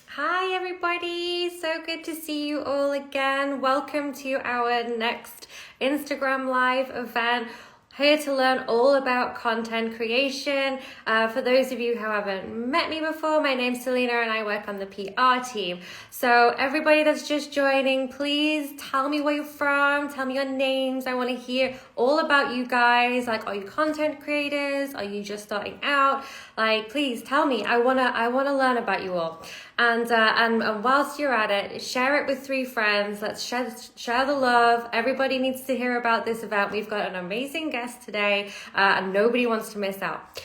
Hi everybody, so good to see you all again. Welcome to our next Instagram Live event. Here to learn all about content creation. For those of you who haven't met me before, my name's Selena and I work on the PR team. So everybody that's just joining, please tell me where you're from, tell me your names. I want to hear all about you guys. Like, are you content creators? Are you just starting out? Like, please tell me. I wanna learn about you all. And whilst you're at it, share it with 3 friends. Let's share the love. Everybody needs to hear about this event. We've got an amazing guest today, and nobody wants to miss out.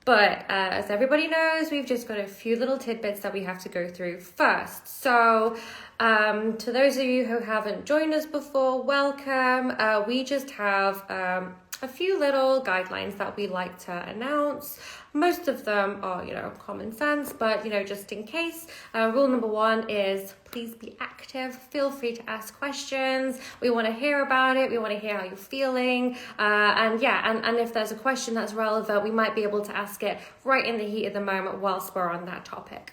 But as everybody knows, we've just got a few little tidbits that we have to go through first. So to those of you who haven't joined us before, welcome. We just have a few little guidelines that we like to announce. Most of them are, common sense, but, just in case. Rule number 1 is please be active. Feel free to ask questions. We want to hear about it. We want to hear how you're feeling. And if there's a question that's relevant, we might be able to ask it right in the heat of the moment whilst we're on that topic.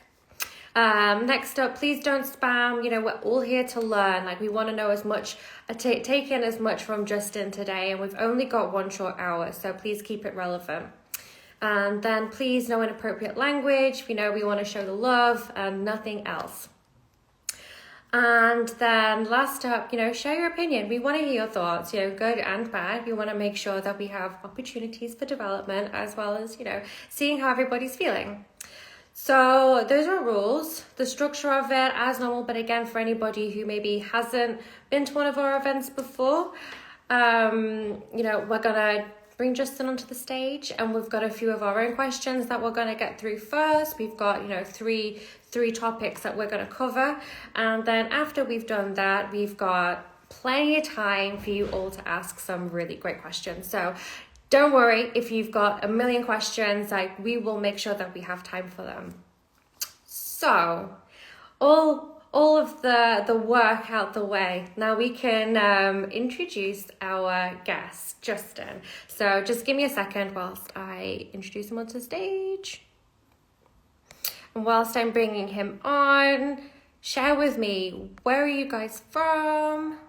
Next up, please don't spam. We're all here to learn. Like, we want to know as much, take in as much from Justin today, and we've only got 1 short hour, so please keep it relevant. And then please, no inappropriate language. We want to show the love and nothing else. And then last up, share your opinion. We want to hear your thoughts, good and bad. We want to make sure that we have opportunities for development as well as, seeing how everybody's feeling. So those are rules, the structure of it as normal, but again, for anybody who maybe hasn't been to one of our events before, we're gonna bring Justin onto the stage and we've got a few of our own questions that we're gonna get through first. We've got, three topics that we're gonna cover. And then after we've done that, we've got plenty of time for you all to ask some really great questions. So don't worry if you've got a million questions, we will make sure that we have time for them. So all of the work out the way, now we can introduce our guest, Justin. So just give me a second whilst I introduce him onto the stage. And whilst I'm bringing him on, share with me, where are you guys from?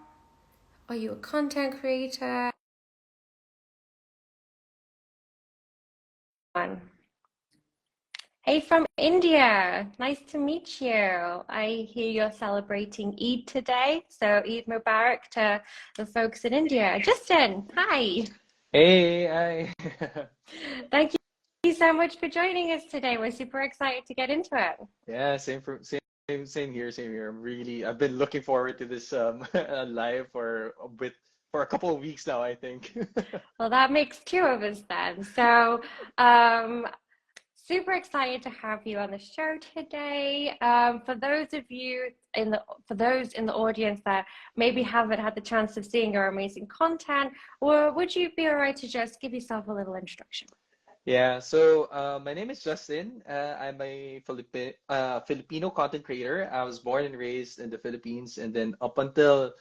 Are you a content creator? Hey, from India. Nice to meet you. I hear you're celebrating Eid today. So Eid Mubarak to the folks in India. Justin, hi. Hey, I Thank you so much for joining us today. We're super excited to get into it. yeah, same here. I've been looking forward to this live for a couple of weeks now, I think. Well, that makes 2 of us then. So super excited to have you on the show today. For those in the audience that maybe haven't had the chance of seeing your amazing content, or would you be all right to just give yourself a little introduction? Yeah, so my name is Justin. I'm a Filipino content creator. I was born and raised in the Philippines, and then up until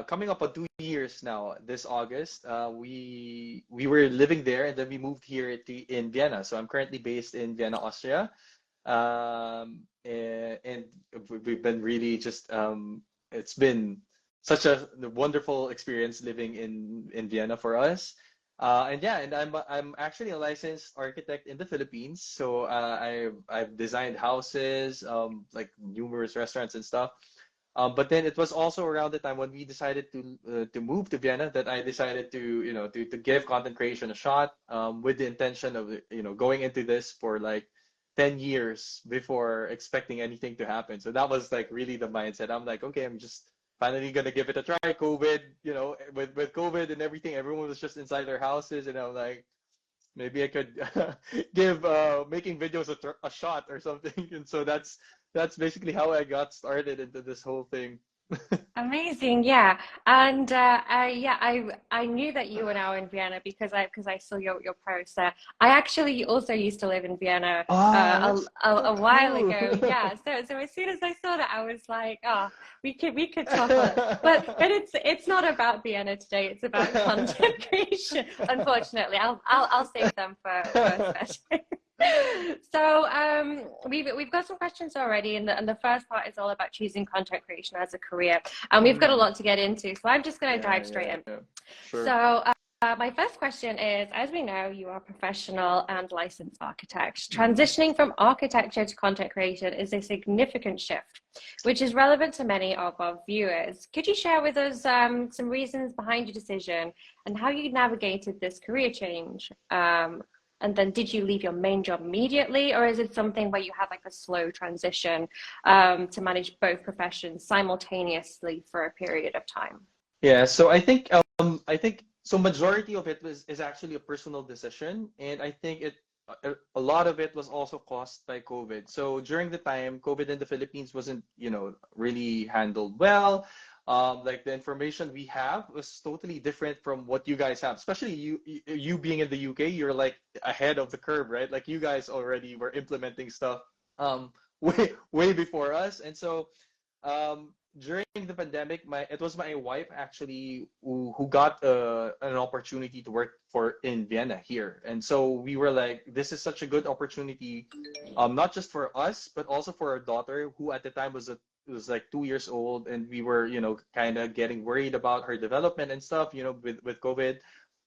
coming up on 2 years now, this August, we were living there, and then we moved here in Vienna. So I'm currently based in Vienna, Austria, and we've been really just it's been such a wonderful experience living in Vienna for us. And I'm actually a licensed architect in the Philippines. So I've designed houses, like numerous restaurants and stuff. But then it was also around the time when we decided to move to Vienna that I decided to give content creation a shot, with the intention of going into this for like 10 years before expecting anything to happen. So that was like really the mindset. I'm like, okay, I'm just finally gonna give it a try. COVID, with COVID and everything, everyone was just inside their houses, and I'm like, maybe I could give making videos a shot or something. And so that's basically how I got started into this whole thing. Amazing, yeah. And I knew that you were now in Vienna because I saw your post there. I actually also used to live in Vienna Oh, that's a so while cool. ago. Yeah. So as soon as I saw that, I was like, oh, we could talk a little. But it's not about Vienna today. It's about content creation. Unfortunately, I'll save them for a session. So we've got some questions already, and the first part is all about choosing content creation as a career, and we've got a lot to get into. So I'm just going to dive straight in. Yeah. Sure. So my first question is, as we know, you are a professional and licensed architect. Transitioning from architecture to content creation is a significant shift, which is relevant to many of our viewers. Could you share with us some reasons behind your decision and how you navigated this career change? And then did you leave your main job immediately, or is it something where you had like a slow transition to manage both professions simultaneously for a period of time? Yeah, so I think so majority of it is actually a personal decision, and I think a lot of it was also caused by COVID. So during the time, COVID in the Philippines wasn't, really handled well. Like the information we have was totally different from what you guys have. Especially you being in the UK, you're like ahead of the curve, right? Like you guys already were implementing stuff way before us. And so during the pandemic, it was my wife actually who got an opportunity to work for in Vienna here, and so we were like, this is such a good opportunity, not just for us but also for our daughter, who at the time was like 2 years old, and we were kind of getting worried about her development and stuff, with COVID.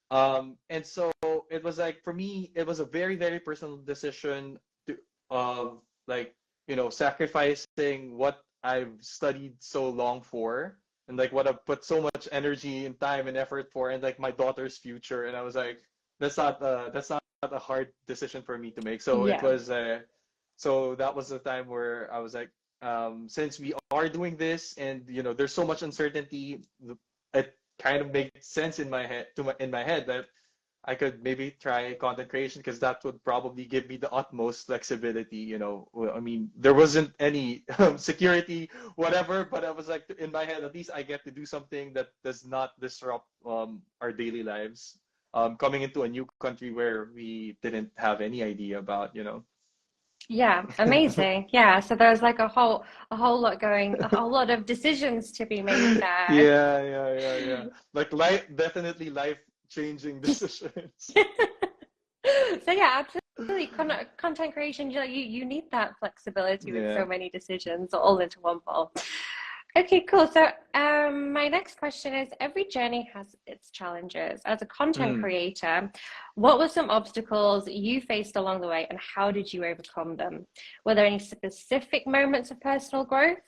And so it was like, for me, it was a very, very personal decision to like, sacrificing what I've studied so long for, and like what I've put so much energy and time and effort for, and like my daughter's future. And I was like, that's not a hard decision for me to make. So it Yeah. was so that was the time where I was like, since we are doing this, and there's so much uncertainty, it kind of makes sense in my head that I could maybe try content creation, because that would probably give me the utmost flexibility. I mean, there wasn't any security, whatever, but I was like, in my head, at least I get to do something that does not disrupt our daily lives. Coming into a new country where we didn't have any idea about. Yeah, amazing. Yeah, so there's like a whole lot of decisions to be made there. Yeah. Like life, definitely life-changing decisions. So yeah, absolutely. Content creation, you need that flexibility with Yeah. so many decisions all into one bowl. Okay, cool. So my next question is, every journey has its challenges. As a content Mm. creator, what were some obstacles you faced along the way and how did you overcome them? Were there any specific moments of personal growth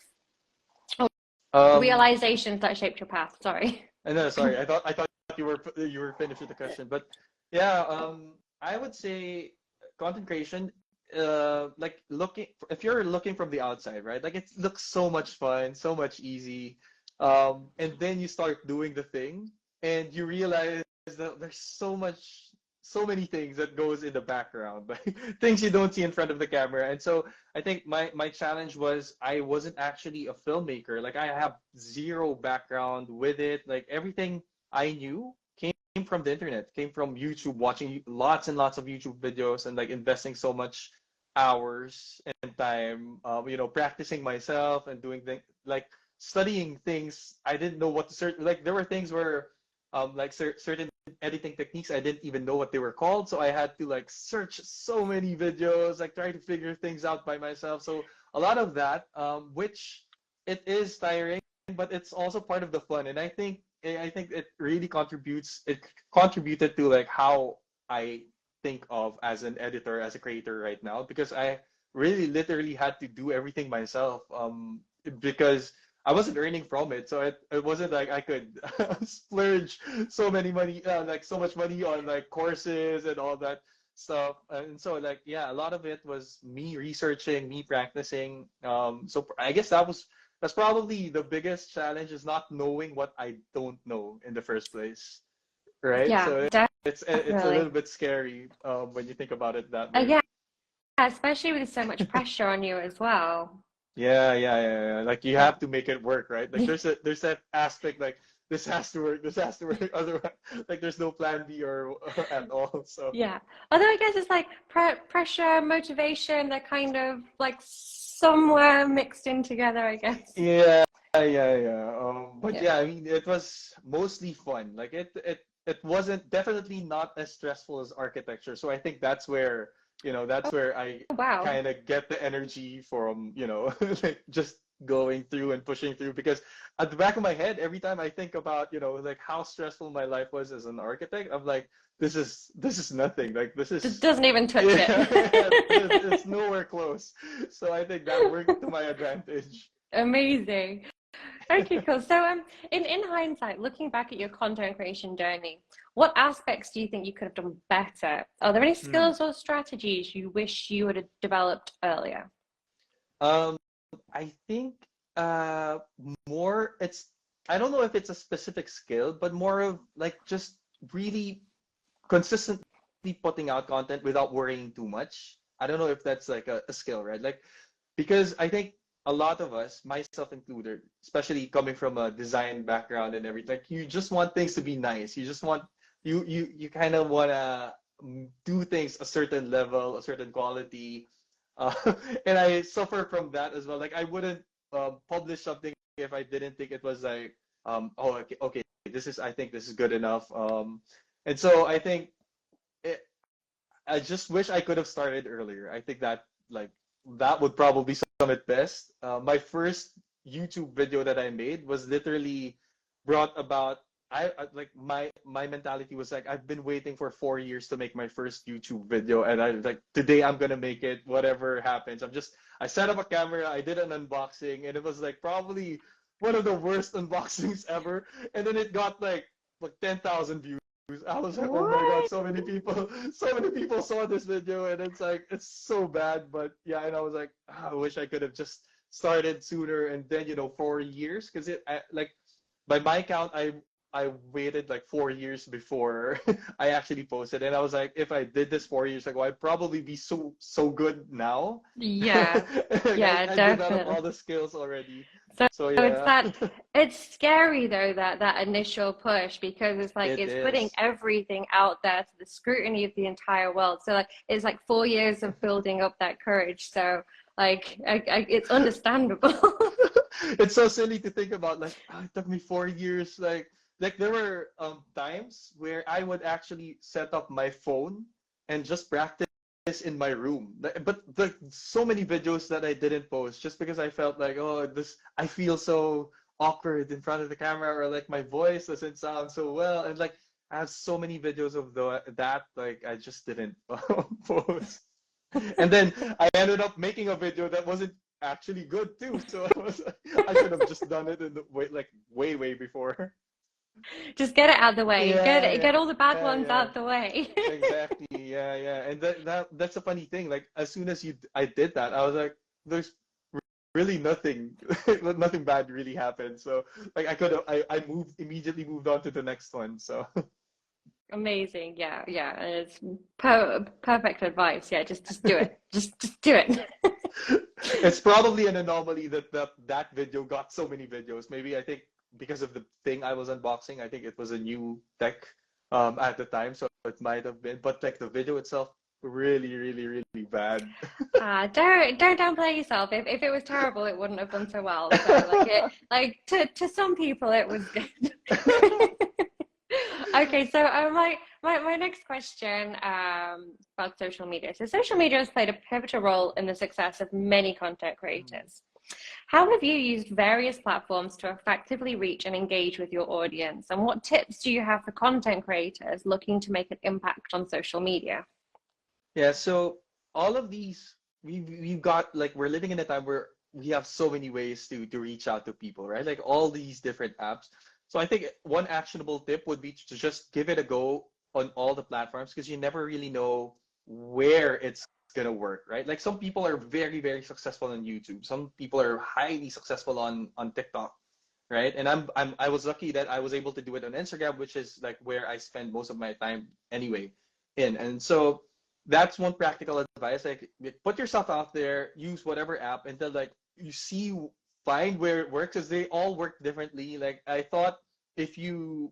or Um, realizations that shaped your path? Sorry. no, sorry. I thought you were finished with the question, but yeah. I would say content creation. Like looking, if you're looking from the outside, right? Like it looks so much fun, so much easy. And then you start doing the thing, and you realize that there's so many things that goes in the background, like things you don't see in front of the camera. And so I think my challenge was, I wasn't actually a filmmaker. Like I have zero background with it. Like everything I knew came from the internet, came from YouTube, watching lots and lots of YouTube videos, and like investing so much hours and time, practicing myself and doing things like studying things I didn't know what to search. Like there were things where, like certain editing techniques I didn't even know what they were called, so I had to like search so many videos, like try to figure things out by myself. So a lot of that, which it is tiring, but it's also part of the fun. And I think it really contributed to like how I think of as an editor, as a creator right now, because I really literally had to do everything myself, because I wasn't earning from it. So it wasn't like I could splurge like so much money on like courses and all that stuff. And so like, yeah, a lot of it was me researching, me practicing. So I guess that's probably the biggest challenge, is not knowing what I don't know in the first place, right? Yeah, So it's a definitely. little bit scary, when you think about it that way. Yeah, especially with so much pressure on you as well. Yeah. Like you Yeah. have to make it work, right? Like there's that aspect, like this has to work, otherwise like there's no plan B or at all. So Yeah. Although I guess it's like pressure, motivation, they're kind of like somewhere mixed in together, I guess. yeah. But Yeah. yeah, I mean, it was mostly fun. Like it wasn't, definitely not as stressful as architecture. So I think that's where That's where I Oh, wow. kind of get the energy from, like just going through and pushing through. Because at the back of my head, every time I think about, like how stressful my life was as an architect, I'm like, this is nothing. Like this is, Doesn't even touch yeah, it. it's nowhere close. So I think that worked to my advantage. Amazing. Okay, cool. So, in hindsight, looking back at your content creation journey, what aspects do you think you could have done better? Are there any Hmm. skills or strategies you wish you would have developed earlier? Um, I think uh more it's I don't know if it's a specific skill, but more of like just really consistently putting out content without worrying too much. I don't know if that's like a skill, right? Like because I think a lot of us, myself included, especially coming from a design background and everything, like you just want things to be nice. You just want you kind of want to do things a certain level, a certain quality. Uh, and I suffer from that as well. Like I wouldn't publish something if I didn't think it was like oh okay, I think this is good enough. And so I think it, I just wish I could have started earlier. I think that like that would probably sum it best. My first YouTube video that I made was literally brought about. Like my mentality was like I've been waiting for 4 years to make my first YouTube video, and I like today I'm gonna make it. Whatever happens, I set up a camera, I did an unboxing, and it was like probably one of the worst unboxings ever. And then it got like 10,000 views. I was like, oh my God, What? so many people saw this video, and it's like, it's so bad. But yeah, and I was like, I wish I could have just started sooner. And then, 4 years, because like, by my count, I waited like 4 years before I actually posted. And I was like, if I did this 4 years ago, I'd probably be so good now. Yeah, Like yeah, I developed definitely. all the skills already. So So it's yeah, that it's scary though that initial push because it's like it it's putting is. everything out there to the scrutiny of the entire world. So like it's like 4 years of building up that courage. So like it's understandable. It's so silly to think about. Like, it took me 4 years. Like there were times where I would actually set up my phone and just practice in my room. But so many videos that I didn't post just because I felt like, oh, this I feel so awkward in front of the camera, or like my voice doesn't sound so well, and like I have so many videos of that like I just didn't post. And then I ended up making a video that wasn't actually good too. So I should have just done it in the way before. Just get it out of the way. Yeah, Get all the bad yeah, ones yeah. out the way. Exactly. Yeah, yeah. And that's a funny thing. Like as soon as I did that, I was like, there's really nothing, nothing bad really happened. So like I immediately moved on to the next one. So Amazing. Yeah, yeah. And it's perfect advice. Yeah, just do it. Just do it. it's probably an anomaly that video got so many videos. Maybe I think because of the thing I was unboxing, I think it was a new tech at the time, so it might have been. But like the video itself, really, really, really bad. Don't downplay yourself. If it was terrible, it wouldn't have done so well. So like to some people it was good. Okay, so my next question about social media. So social media has played a pivotal role in the success of many content creators. How have you used various platforms to effectively reach and engage with your audience? And what tips do you have for content creators looking to make an impact on social media? Yeah, so all of these we've got like we're living in a time where we have so many ways to reach out to people, right? Like all these different apps. So I think one actionable tip would be to just give it a go on all the platforms because you never really know where it's gonna work, right? Like some people are very, very successful on YouTube. Some people are highly successful on TikTok, right? And I was lucky that I was able to do it on Instagram, which is like where I spend most of my time anyway in. And so that's one practical advice. Like put yourself out there, use whatever app until like you see find where it works because they all work differently. Like I thought if you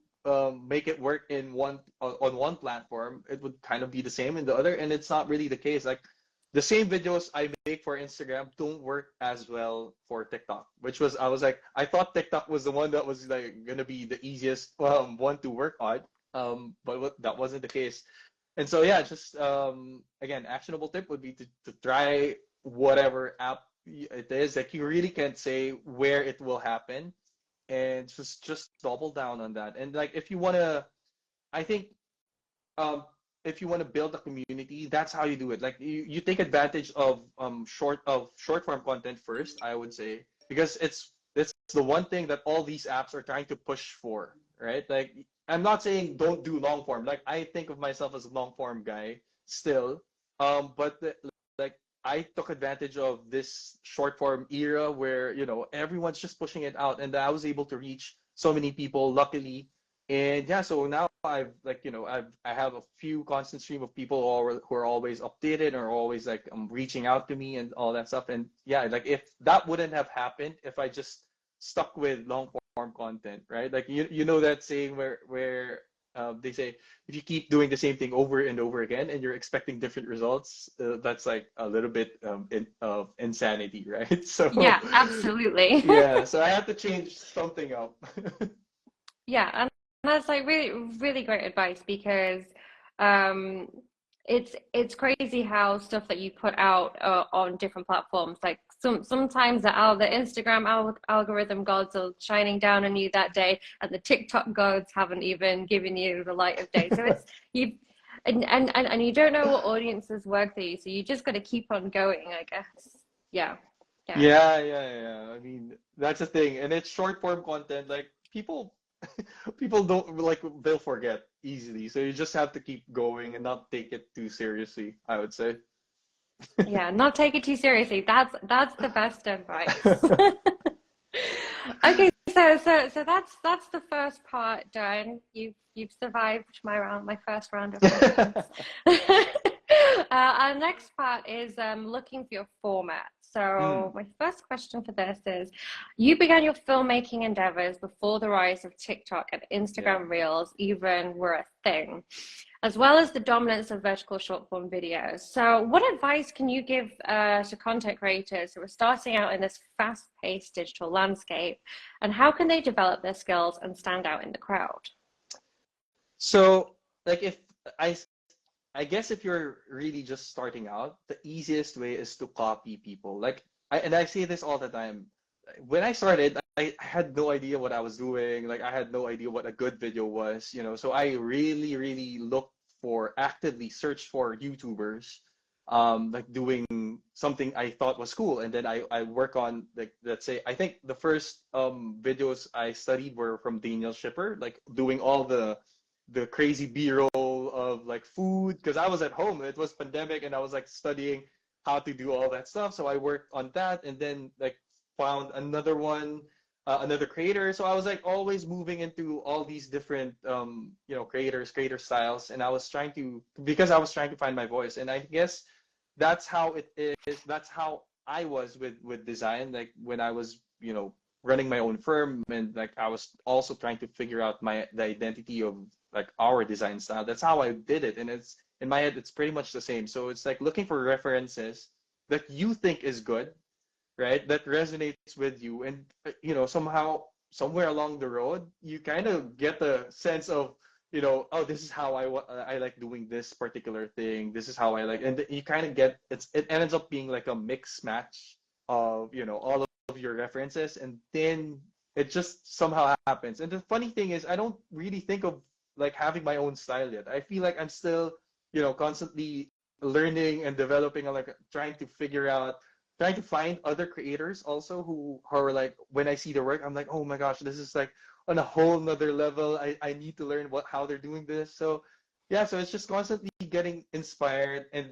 make it work in on one platform, it would kind of be the same in the other, and it's not really the case. Like the same videos I make for Instagram don't work as well for TikTok, which was I was like I thought TikTok was the one that was like gonna be the easiest one to work on, but that wasn't the case. And so yeah, just again, actionable tip would be to try whatever app it is. Like you really can't say where it will happen, and just double down on that. And like if you wanna, I think um if you want to build a community, that's how you do it. Like you take advantage of short form content first, I would say, because it's the one thing that all these apps are trying to push for, right? Like I'm not saying don't do long form. Like I think of myself as a long form guy still. Like I took advantage of this short form era where, everyone's just pushing it out, and I was able to reach so many people luckily. And yeah, so now I've like, I have a few constant stream of people who are always updated or always like reaching out to me and all that stuff. And yeah, like if that wouldn't have happened if I just stuck with long form content, right? Like you know that saying where they say if you keep doing the same thing over and over again and you're expecting different results, that's like a little bit of insanity, right? So Yeah, absolutely. yeah, so I have to change something up. Yeah, and that's like really, really great advice because um it's crazy how stuff that you put out on different platforms, like sometimes the Instagram algorithm gods are shining down on you that day, and the TikTok gods haven't even given you the light of day. So it's you and you don't know what audiences work for you, so you just got to keep on going, I guess. Yeah, yeah. Yeah. I mean, that's the thing, and it's short form content. Like people don't like they'll forget easily. So you just have to keep going and not take it too seriously, I would say. Yeah, not take it too seriously. That's the best advice. Okay, so that's the first part done. You've survived my first round of questions. Our next part is looking for your format. So Mm, my first question for this is, you began your filmmaking endeavors before the rise of TikTok and yeah. Instagram Reels even were a thing, as well as the dominance of vertical short form videos. So, what advice can you give to content creators who are starting out in this fast paced digital landscape? And how can they develop their skills and stand out in the crowd? So like if I I guess if you're really just starting out, the easiest way is to copy people. Like I say this all the time. When I started, I had no idea what I was doing. Like I had no idea what a good video was. So I really, really looked for actively searched for YouTubers, like doing something I thought was cool. And then I work on like let's say I think the first videos I studied were from Daniel Shipper, like doing all the crazy B-roll of like food because I was at home. It was pandemic and I was like studying how to do all that stuff. So I worked on that and then like found another one, another creator. So I was like always moving into all these different creator styles, and I was trying to because I was trying to find my voice. And I guess that's how it is. That's how I was with design. Like when I was running my own firm and like I was also trying to figure out the identity of like our design style. That's how I did it, and it's in my head. It's pretty much the same. So it's like looking for references that you think is good, right? That resonates with you, and somehow somewhere along the road, you kind of get a sense of oh, this is how I like doing this particular thing. This is how I like, and you kind of get it ends up being like a mix match of all of your references, and then it just somehow happens. And the funny thing is, I don't really think of like having my own style yet. I feel like I'm still, constantly learning and developing and like trying to find other creators also who are like when I see their work, I'm like, oh my gosh, this is like on a whole nother level. I need to learn how they're doing this. So yeah, so it's just constantly getting inspired and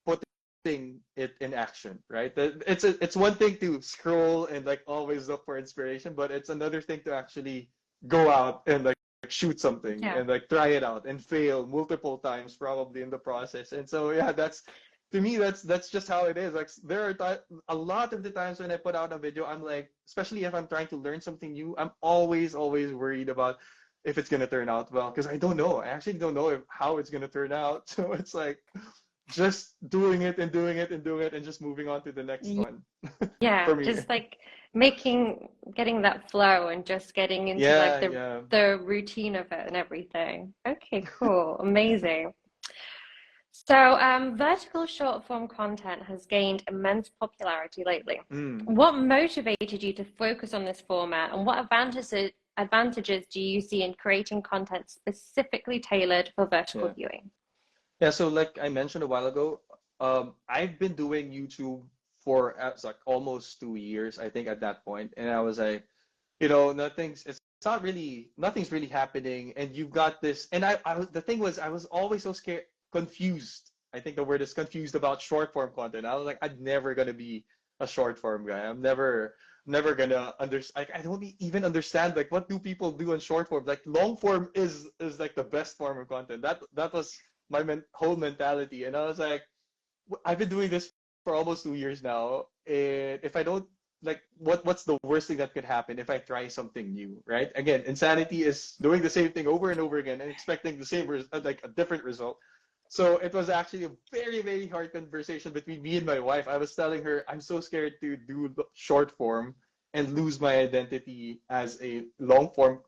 putting it in action, right? It's one thing to scroll and like always look for inspiration, but it's another thing to actually go out and like shoot something Yeah. and like try it out and fail multiple times probably in the process. And so yeah, that's to me that's just how it is. Like there are a lot of the times when I put out a video, I'm like, especially if I'm trying to learn something new, I'm always worried about if it's gonna turn out well because I don't know. I actually don't know how it's gonna turn out. So it's like just doing it and doing it and doing it and just moving on to the next one Yeah, for me. just like getting that flow and just getting into like Yeah, the yeah. the routine of it and everything. Okay, cool. Amazing. So, vertical short form content has gained immense popularity lately. Mm, What motivated you to focus on this format, and what advantages do you see in creating content specifically tailored for vertical yeah. viewing? Yeah, so like I mentioned a while ago, I've been doing YouTube for like almost 2 years, I think, at that point. And I was like, it's not really, nothing's really happening. And you've got this, and the thing was, I was always so scared, confused. I think the word is confused about short form content. I was like, I'm never gonna be a short form guy. I'm never gonna understand. Like, I don't even understand like what do people do in short form. Like long form is like the best form of content. That was my whole mentality. And I was like, I've been doing this for almost 2 years now. And if I don't like what's the worst thing that could happen if I try something new, right? Again, insanity is doing the same thing over and over again and expecting the same like a different result. So it was actually a very, very hard conversation between me and my wife. I was telling her I'm so scared to do the short form and lose my identity as a long form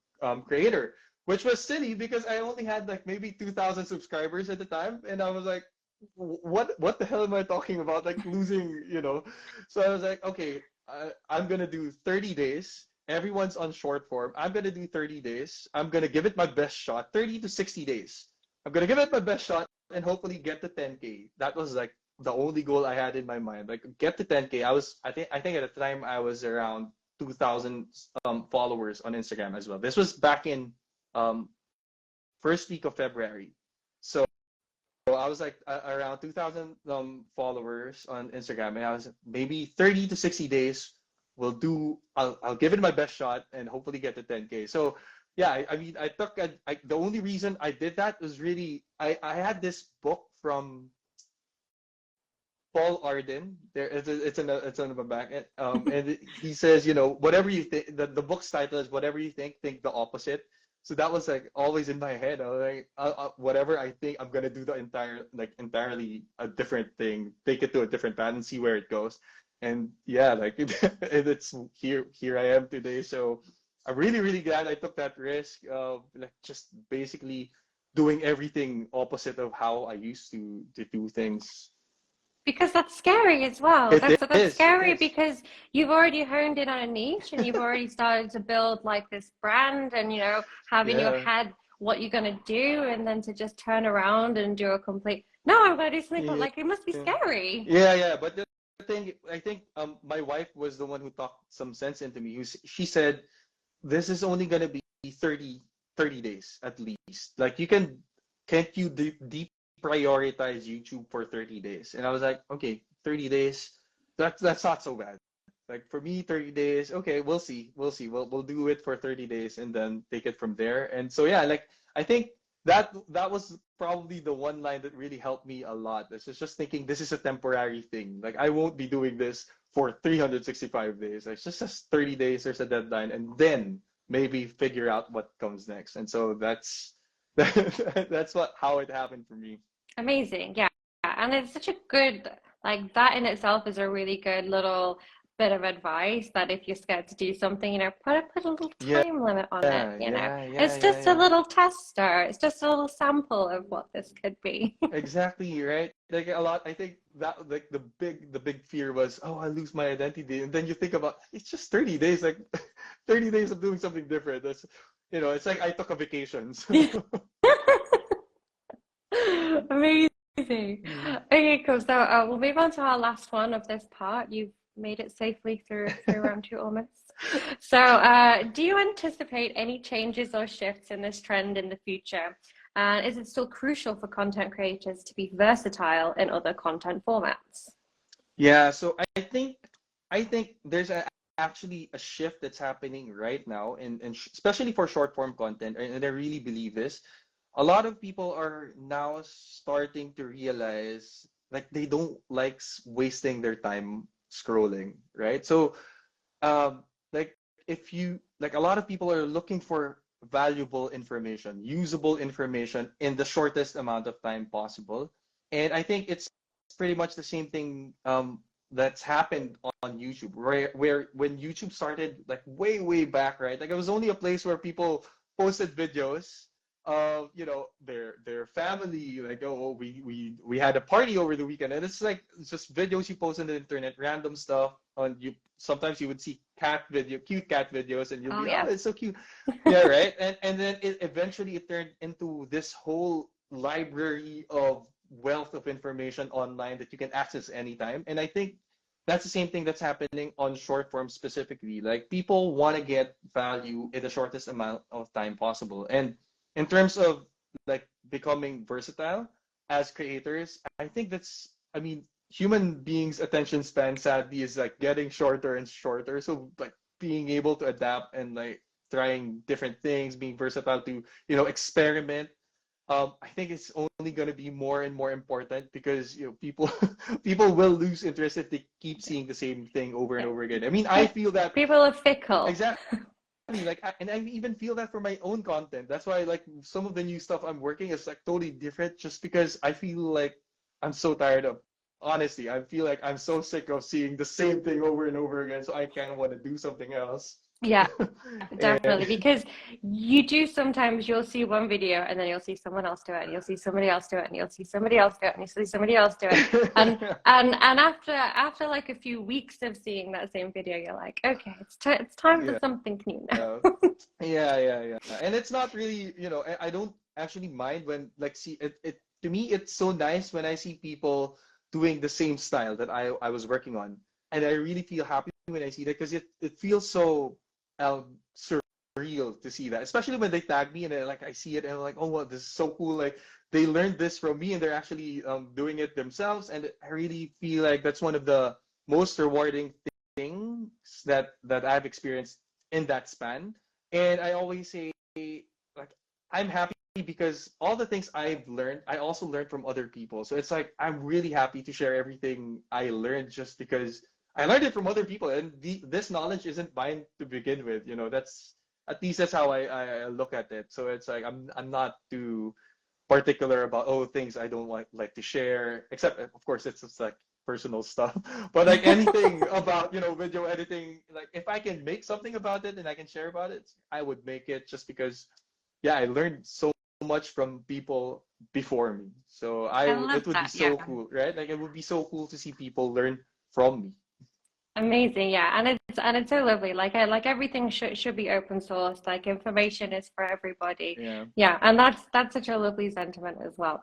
creator, which was silly because I only had like maybe 2,000 subscribers at the time, and I was like, what the hell am I talking about? Like losing. So I was like, okay, I'm gonna do 30 days. Everyone's on short form. I'm gonna do 30 days. I'm gonna give it my best shot. 30 to 60 days. I'm gonna give it my best shot and hopefully get to 10K. That was like the only goal I had in my mind. Like get to 10K. I think at the time I was around 2,000 followers on Instagram as well. This was back in um, first week of February. So I was like around 2,000 followers on Instagram, and I was maybe 30 to 60 days. I'll give it my best shot and hopefully get to 10K. So yeah, I mean, the only reason I did that was really I had this book from Paul Arden. It's on the back, and he says, whatever you think. The book's title is "Whatever You Think the Opposite." So that was like always in my head. I was like, whatever I think, I'm gonna do the entirely a different thing, take it to a different path, and see where it goes. And yeah, like it's here I am today. So I'm really really glad I took that risk of like just basically doing everything opposite of how I used to do things. Because that's scary as well. It That's is. It scary is. because you've already honed in on a niche and you've already started to build like this brand and have in your Yeah. head what you're gonna do, and then to just turn around and do a complete no, I'm gonna do something Yeah. like it must be scary. Yeah, yeah. But the thing, I think, my wife was the one who talked some sense into me. She said, "This is only gonna be 30 days at least. Like can't you deprioritize YouTube for 30 days?" And I was like, "Okay, 30 days. That's not so bad. Like for me, 30 days. Okay, we'll see. We'll see. We'll do it for 30 days and then take it from there." And so yeah, like I think that was probably the one line that really helped me a lot. This is just thinking this is a temporary thing. Like I won't be doing this for 365 days. It's just 30 days. There's a deadline, and then maybe figure out what comes next. And so that's how it happened for me. Amazing, yeah. And it's such a good, like that in itself is a really good little bit of advice that if you're scared to do something, put a little Yeah, time limit on it, yeah, yeah, yeah, It's just a yeah. little tester. It's just a little sample of what this could be. Exactly, right? Like a lot, I think that like the big fear was, oh, I lose my identity. And then you think about it's just 30 days, like 30 days of doing something different. It's like I took a vacation. So Amazing. mm. Okay, cool. So we'll move on to our last one of this part. You've made it safely through round two almost. So, do you anticipate any changes or shifts in this trend in the future? And is it still crucial for content creators to be versatile in other content formats? Yeah, so I think there's actually a shift that's happening right now, especially for short form content, and I really believe this. A lot of people are now starting to realize like they don't like wasting their time scrolling, right? So like if you like a lot of people are looking for valuable information, usable information in the shortest amount of time possible. And I think it's pretty much the same thing that's happened on YouTube, where when YouTube started like way, way back, right? Like it was only a place where people posted videos their family, like, oh, we had a party over the weekend, and it's just videos you post on the internet, random stuff on you. Sometimes you would see cute cat videos, and you'll Oh be, yeah. oh, it's so cute. Yeah, right. And then it turned into this whole library of wealth of information online that you can access anytime. And I think that's the same thing that's happening on short form specifically. Like, people want to get value in the shortest amount of time possible. And in terms of like becoming versatile as creators, I think I mean, human beings' attention span sadly is like getting shorter and shorter. So like being able to adapt and like trying different things, being versatile to, experiment, I think it's only going to be more and more important, because people people will lose interest if they keep seeing the same thing over and over again. I mean, I feel that People are fickle. exactly. Like, and I even feel that for my own content. That's why, like, some of the new stuff I'm working is like totally different, just because I feel like I'm so tired of. Honestly, I feel like I'm so sick of seeing the same thing over and over again. So I kind of want to do something else. Yeah, And definitely. Because you do sometimes you'll see one video and then you'll see someone else do it, and you'll see somebody else do it, and you'll see somebody else do it, and you'll see somebody else do it. And after like a few weeks of seeing that same video, you're like, okay, it's time for yeah. something new now. Yeah, yeah. And it's not really, I don't actually mind when, like, see it to me, it's so nice when I see people doing the same style that I was working on. And I really feel happy when I see that, because it feels so surreal to see that, especially when they tag me and I see it and I'm like, oh, wow, this is so cool. Like, they learned this from me and they're actually doing it themselves. And I really feel like that's one of the most rewarding things that I've experienced in that span. And I always say, like, I'm happy because all the things I've learned, I also learned from other people. So it's like I'm really happy to share everything I learned, just because I learned it from other people, and this knowledge isn't mine to begin with. That's at least that's how I look at it. So it's like I'm not too particular about, oh, things I don't like to share, except of course it's just like personal stuff. But like anything about video editing, like if I can make something about it and I can share about it, I would make it, just because yeah, I learned so much from people before me. So I love it would be that. Yeah. so cool, right? Like, it would be so cool to see people learn from me. Amazing, yeah, and it's so lovely. Like everything should be open source. Like information is for everybody. Yeah. Yeah, and that's such a lovely sentiment as well.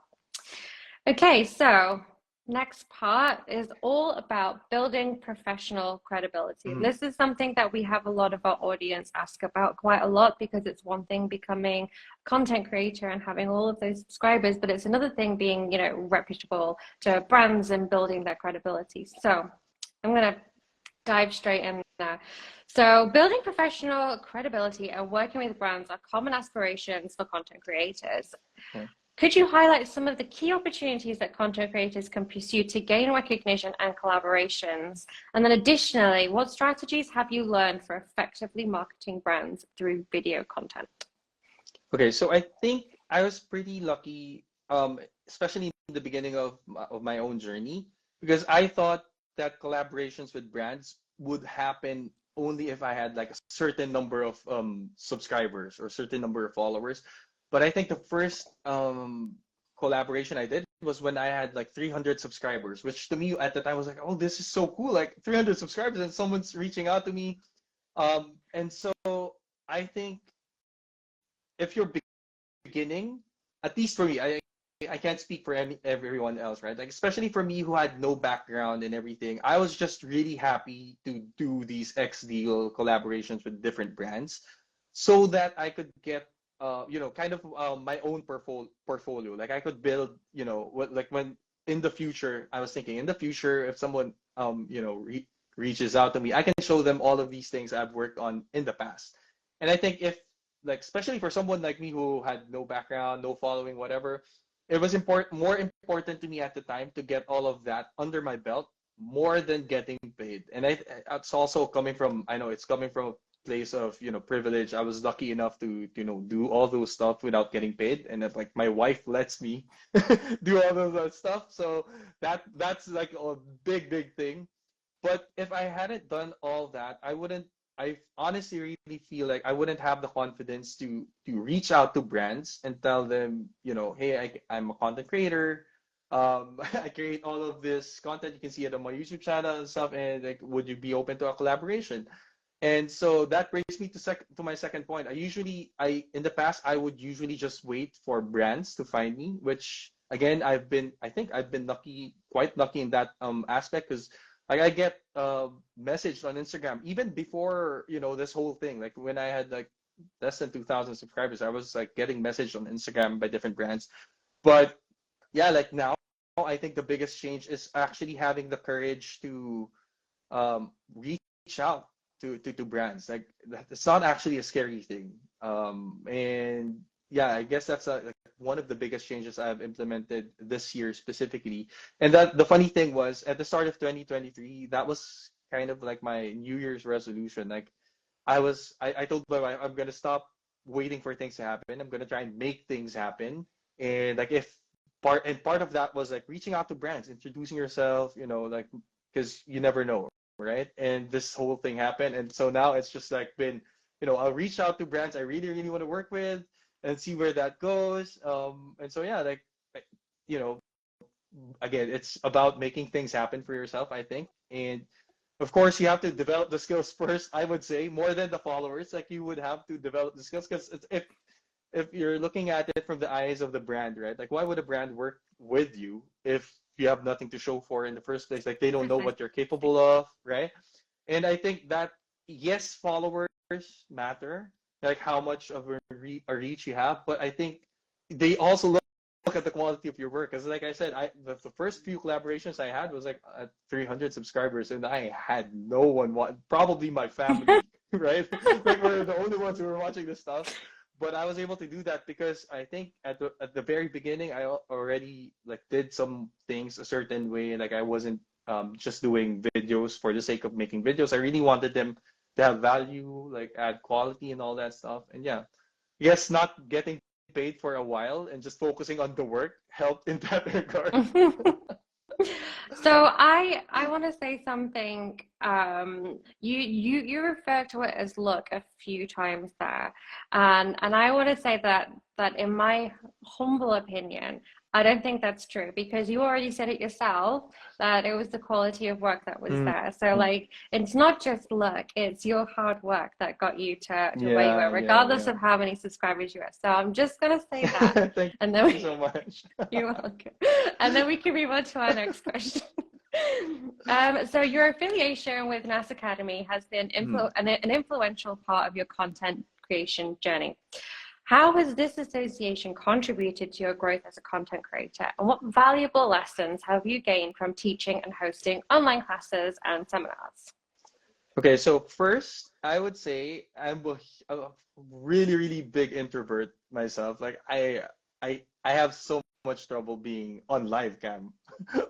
Okay, so next part is all about building professional credibility. And Mhm. this is something that we have a lot of our audience ask about quite a lot, because it's one thing becoming a content creator and having all of those subscribers, but it's another thing being, reputable to brands and building their credibility. So I'm gonna dive straight in there. So, building professional credibility and working with brands are common aspirations for content creators. Yeah. Could you highlight some of the key opportunities that content creators can pursue to gain recognition and collaborations? And then, additionally, what strategies have you learned for effectively marketing brands through video content? Okay, so I think I was pretty lucky, especially in the beginning of my own journey, because I thought that collaborations with brands would happen only if I had like a certain number of subscribers or certain number of followers. But I think the first collaboration I did was when I had like 300 subscribers, which to me at the time was like, oh, this is so cool, like 300 subscribers and someone's reaching out to me. And so I think if you're beginning, at least for me, I can't speak for everyone else, right? Like, especially for me who had no background and everything, I was just really happy to do these X deal collaborations with different brands, so that I could get kind of my own portfolio. Like, I could build, what, like, when in the future, I was thinking in the future, if someone reaches out to me, I can show them all of these things I've worked on in the past. And I think if, like, especially for someone like me who had no background, no following, whatever, it was more important to me at the time to get all of that under my belt more than getting paid. And it's also coming from, I know it's coming from a place of, privilege. I was lucky enough to, do all those stuff without getting paid. And that, like, my wife lets me do all of that stuff. So that's like a big thing. But if I hadn't done all that, I wouldn't I honestly really feel like I wouldn't have the confidence to reach out to brands and tell them, hey, I'm a content creator. I create all of this content. You can see it on my YouTube channel and stuff. And like, would you be open to a collaboration? And so that brings me to my second point. I in the past I would usually just wait for brands to find me, which again I think I've been quite lucky in that aspect, because like I get messaged on Instagram even before this whole thing. Like when I had like less than 2,000 subscribers, I was like getting messaged on Instagram by different brands. But yeah, like now I think the biggest change is actually having the courage to reach out to brands. Like it's not actually a scary thing. And yeah, I guess that's like one of the biggest changes I've implemented this year specifically. And that the funny thing was at the start of 2023, that was kind of like my New Year's resolution. Like I told my wife I'm gonna stop waiting for things to happen. I'm gonna try and make things happen. And like if part of that was like reaching out to brands, introducing yourself, like because you never know, right? And this whole thing happened, and so now it's just like been, I'll reach out to brands I really really want to work with and see where that goes. And so yeah, like, you know, again, it's about making things happen for yourself, I think. And of course, you have to develop the skills first. I would say more than the followers. Like you would have to develop the skills, because if you're looking at it from the eyes of the brand, right? Like, why would a brand work with you if you have nothing to show for in the first place? Like, they don't know what you're capable of, right? And I think that, yes, followers matter, like how much of a reach you have, but I think they also look at the quality of your work. Because, like I said, the first few collaborations I had was like at 300 subscribers, and I had no one, probably my family, right? Like, we're the only ones who were watching this stuff. But I was able to do that because I think at the very beginning I already like did some things a certain way. Like I wasn't just doing videos for the sake of making videos. I really wanted them to have value, like add quality and all that stuff. And yeah, yes, not getting paid for a while and just focusing on the work helped in that regard. So I want to say something. You refer to it as luck a few times there, and I want to say that in my humble opinion, I don't think that's true, because you already said it yourself that it was the quality of work that was Mm. there. So like it's not just luck, it's your hard work that got you to where you Yeah, were, yeah, regardless yeah. of how many subscribers you have. So I'm just gonna say that, Thank and then you so much. you're welcome. And then we can move on to our next question. So your affiliation with NAS Academy has been Mm. an influential part of your content creation journey. How has this association contributed to your growth as a content creator? And what valuable lessons have you gained from teaching and hosting online classes and seminars? Okay, so first, I would say a really, really big introvert myself. Like I have so much trouble being on live cam.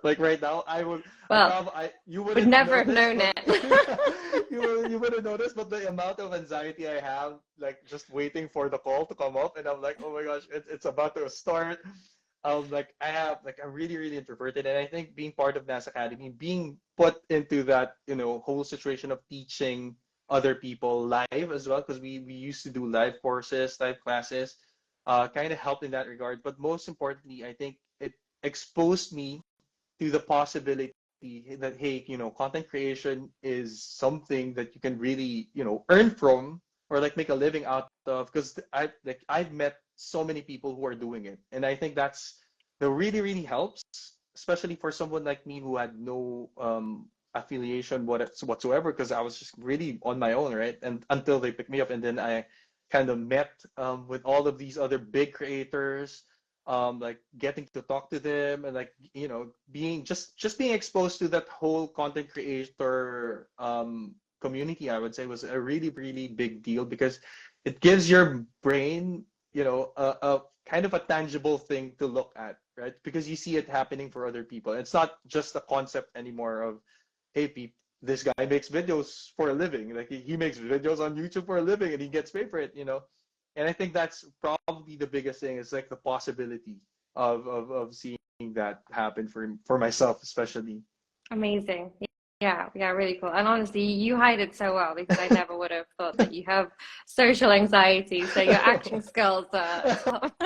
Like right now, Well, you would wouldn't never have notice, known but it. you wouldn't notice, but the amount of anxiety I have, like just waiting for the call to come up, and I'm like, oh my gosh, it's about to start. Like I'm really, really introverted, and I think being part of NAS Academy, being put into that, whole situation of teaching other people live as well, because we used to do live courses, live classes, kind of helped in that regard. But most importantly, I think it exposed me to the possibility that, hey, content creation is something that you can really, earn from, or like make a living out of, because I've met so many people who are doing it, and I think that really really helps, especially for someone like me who had no affiliation whatsoever, because I was just really on my own, right? And until they picked me up, and then I kind of met with all of these other big creators, like getting to talk to them, and like, being just being exposed to that whole content creator community, I would say, was a really really big deal, because it gives your brain, a kind of a tangible thing to look at, right? Because you see it happening for other people. It's not just a concept anymore of, hey, this guy makes videos for a living. Like he makes videos on YouTube for a living and he gets paid for it. And I think that's probably the biggest thing, is like the possibility of seeing that happen for myself, especially. Amazing. Yeah, really cool. And honestly, you hide it so well because I never would have thought that you have social anxiety. So your acting skills are top.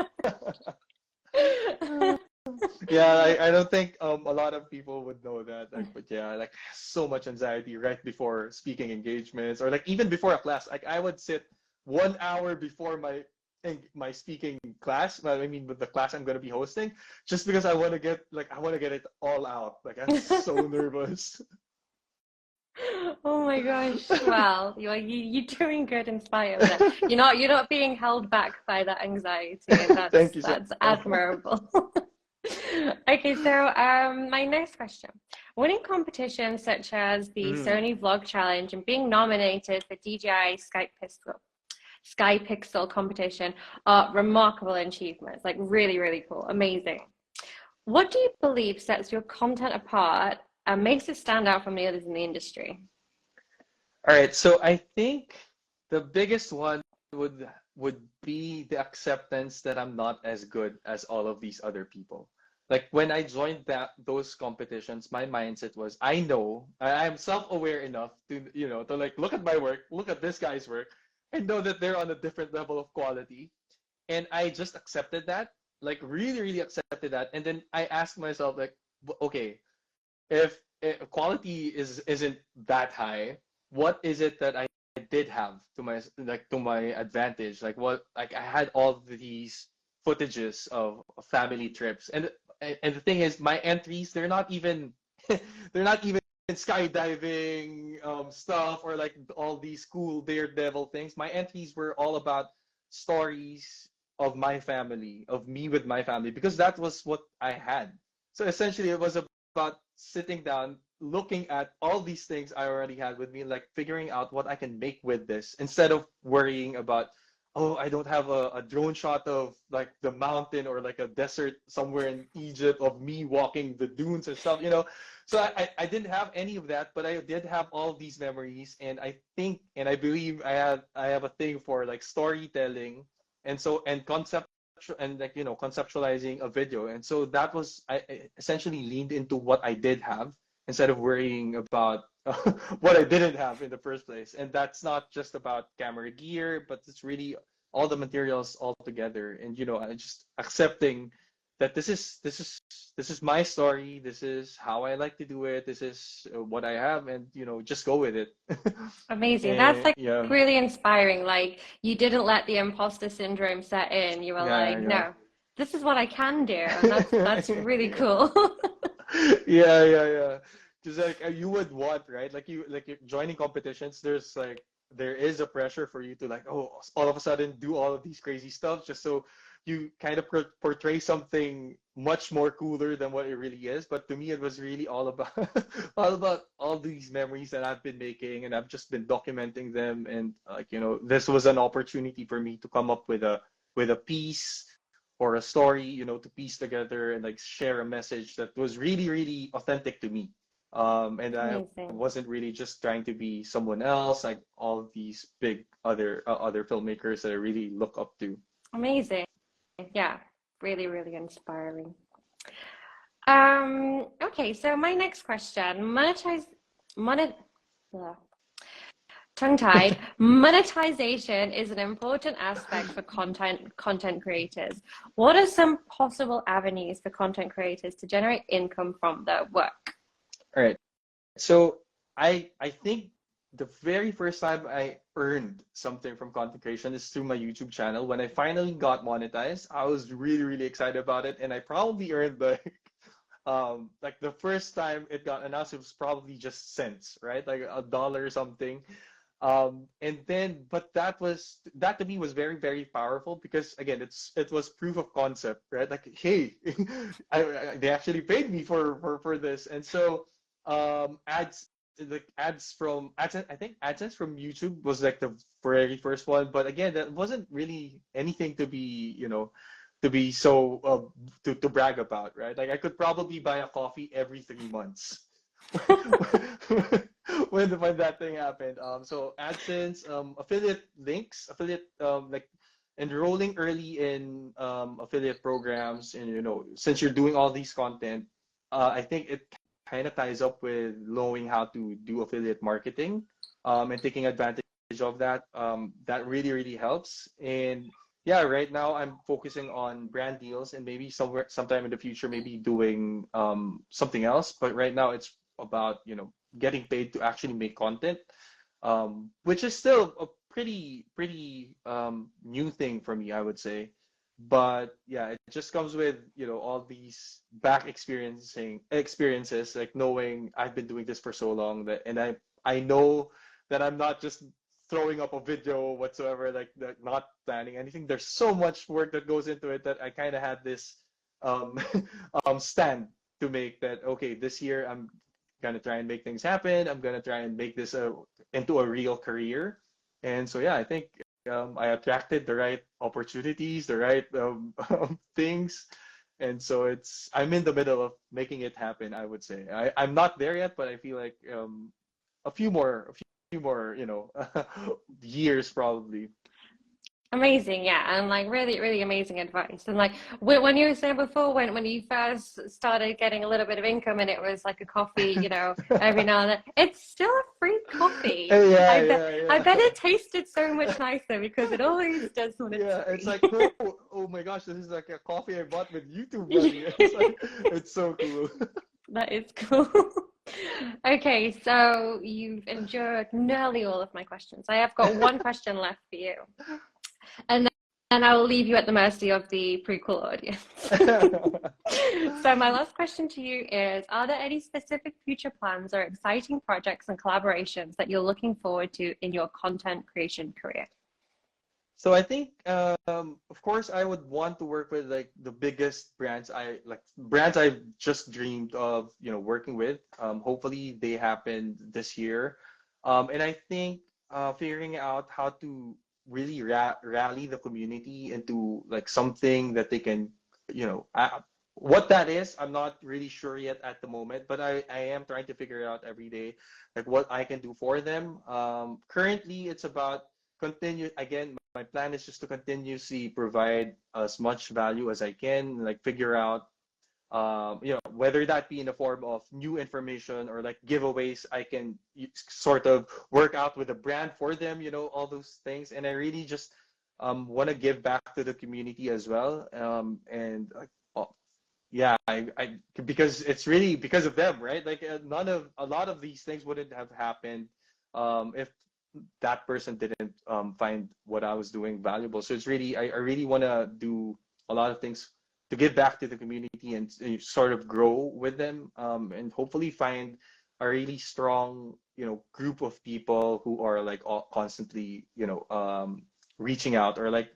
Yeah, I don't think a lot of people would know that. Like, but yeah, like so much anxiety right before speaking engagements, or like even before a class. Like I would sit 1 hour before my speaking class. I mean, with the class I'm gonna be hosting, just because I want to get it all out. Like I'm so nervous. Oh my gosh. Well, you're doing good in spite of that. You're not being held back by that anxiety, and Thank you so that's much. admirable. Okay, so my next question. Winning competitions such as the Mm. Sony Vlog Challenge and being nominated for DJI Sky Pixel competition are remarkable achievements, like really, really cool, amazing. What do you believe sets your content apart and makes it stand out from the others in the industry? All right, so I think the biggest one would be the acceptance that I'm not as good as all of these other people. Like when I joined those competitions, my mindset was I'm self-aware enough to to like look at my work, look at this guy's work, and know that they're on a different level of quality. And I just accepted that, like really, really accepted that. And then I asked myself like, okay, if quality isn't that high, what is it that I did have to my advantage? Like what like I had all these footages of family trips, and the thing is, my entries they're not even they're not even skydiving stuff or like all these cool daredevil things. My entries were all about stories of my family, of me with my family, because that was what I had. So essentially, it was about sitting down, looking at all these things I already had with me, like figuring out what I can make with this instead of worrying about, oh, I don't have a drone shot of like the mountain or like a desert somewhere in Egypt of me walking the dunes and stuff. So I didn't have any of that, but I did have all of these memories, and I think and I believe I have a thing for like storytelling, and concept and like conceptualizing a video. And so that was I essentially leaned into what I did have instead of worrying about what I didn't have in the first place. And that's not just about camera gear, but it's really all the materials all together. And I just accepting that this is my story, this is how I like to do it, this is what I have, and just go with it. Amazing. That's And like yeah. really inspiring. Like you didn't let the imposter syndrome set in. You were like, Yeah, no, this is what I can do, and that's yeah. really cool. Yeah. Because like you would want, right? Like you're joining competitions. There is a pressure for you to like, oh, all of a sudden do all of these crazy stuff just so you kind of portray something much more cooler than what it really is. But to me, it was really all about all about all these memories that I've been making, and I've just been documenting them. And like this was an opportunity for me to come up with a piece or a story, to piece together and like share a message that was really, really authentic to me. And I Amazing. wasn't really just trying to be someone else, like all of these big other filmmakers that I really look up to. Amazing. Yeah, really, really inspiring. Okay, so my next question, monet, ugh, tongue-tied. Monetization is an important aspect for content creators. What are some possible avenues for content creators to generate income from their work? All right. So I think the very first time I earned something from content creation is through my YouTube channel. When I finally got monetized, I was really, really excited about it. And I probably earned like the first time it got announced, it was probably just cents, right? Like $1 or something. And then, but that to me was very, very powerful because again, it was proof of concept, right? Like, hey, they actually paid me for this. And so, I think AdSense from YouTube was like the very first one. But again, that wasn't really anything to be so to brag about, right? Like I could probably buy a coffee every 3 months when that thing happened. So AdSense, affiliate links, like enrolling early in affiliate programs, and since you're doing all these content, I think it kind of ties up with knowing how to do affiliate marketing, and taking advantage of that. That really, really helps. And yeah, right now I'm focusing on brand deals, and maybe sometime in the future, maybe doing something else. But right now it's about, getting paid to actually make content, which is still a pretty new thing for me, I would say. But yeah, it just comes with, all these back experiences, like knowing I've been doing this for so long, and I know that I'm not just throwing up a video whatsoever, like not planning anything. There's so much work that goes into it, that I kind of had this um stand to make, that okay, this year I'm gonna try and make things happen. I'm gonna try and make this into a real career. And so yeah, I think I attracted the right opportunities, the right things. And so I'm in the middle of making it happen, I would say. I'm not there yet, but I feel like a few more, years probably. Amazing, yeah, and like really, really amazing advice. And like when you were saying before, when you first started getting a little bit of income, and it was like a coffee, every now and then, it's still a free coffee. Yeah, I yeah, bet yeah. it tasted so much nicer, because it always does when it's Yeah, it's free. like, oh my gosh, this is like a coffee I bought with YouTube money. It's like, it's so cool. That is cool. Okay, so you've endured nearly all of my questions. I have got one question left for you. And then I will leave you at the mercy of the prequel audience. So my last question to you is, are there any specific future plans or exciting projects and collaborations that you're looking forward to in your content creation career? So I think, of course, I would want to work with like the biggest brands I've just dreamed of, working with. Hopefully they happen this year. And I think figuring out how to really rally the community into like something that they can, what that is, I'm not really sure yet at the moment, but I am trying to figure it out every day, like what I can do for them. Currently, it's about continue again. My plan is just to continuously provide as much value as I can, like figure out, whether that be in the form of new information or like giveaways I can sort of work out with a brand for them, all those things. And I really just want to give back to the community as well. And yeah, I because it's really because of them, right? Like a lot of these things wouldn't have happened if that person didn't find what I was doing valuable. So it's really, I really want to do a lot of things to give back to the community, and sort of grow with them, and hopefully find a really strong, group of people who are like constantly, reaching out, or like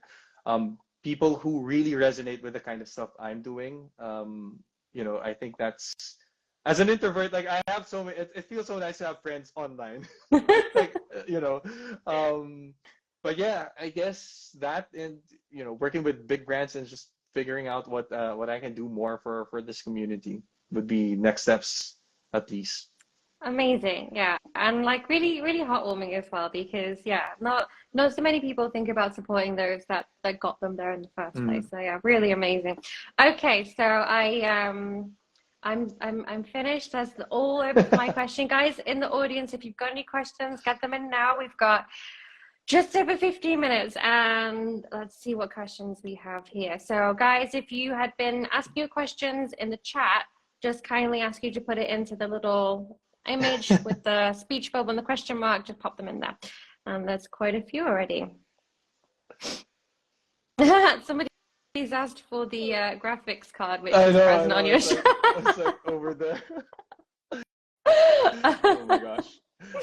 people who really resonate with the kind of stuff I'm doing. I think that's, as an introvert, like I have so many, it feels so nice to have friends online. Like, but yeah, I guess that, and working with big brands and just figuring out what I can do more for this community would be next steps, at least. Amazing, yeah, and like really, really heartwarming as well, because yeah, not so many people think about supporting those that got them there in the first place. Mm. So yeah, really amazing. Okay, so I'm finished. That's all over for my question, guys. In the audience, if you've got any questions, get them in now. We've got just over 15 minutes, and let's see what questions we have here. So guys, if you had been asking your questions in the chat, just kindly ask you to put it into the little image with the speech bubble and the question mark, just pop them in there. And there's quite a few already. Somebody's asked for the graphics card, which is present on your show. It's like over there. Oh my gosh.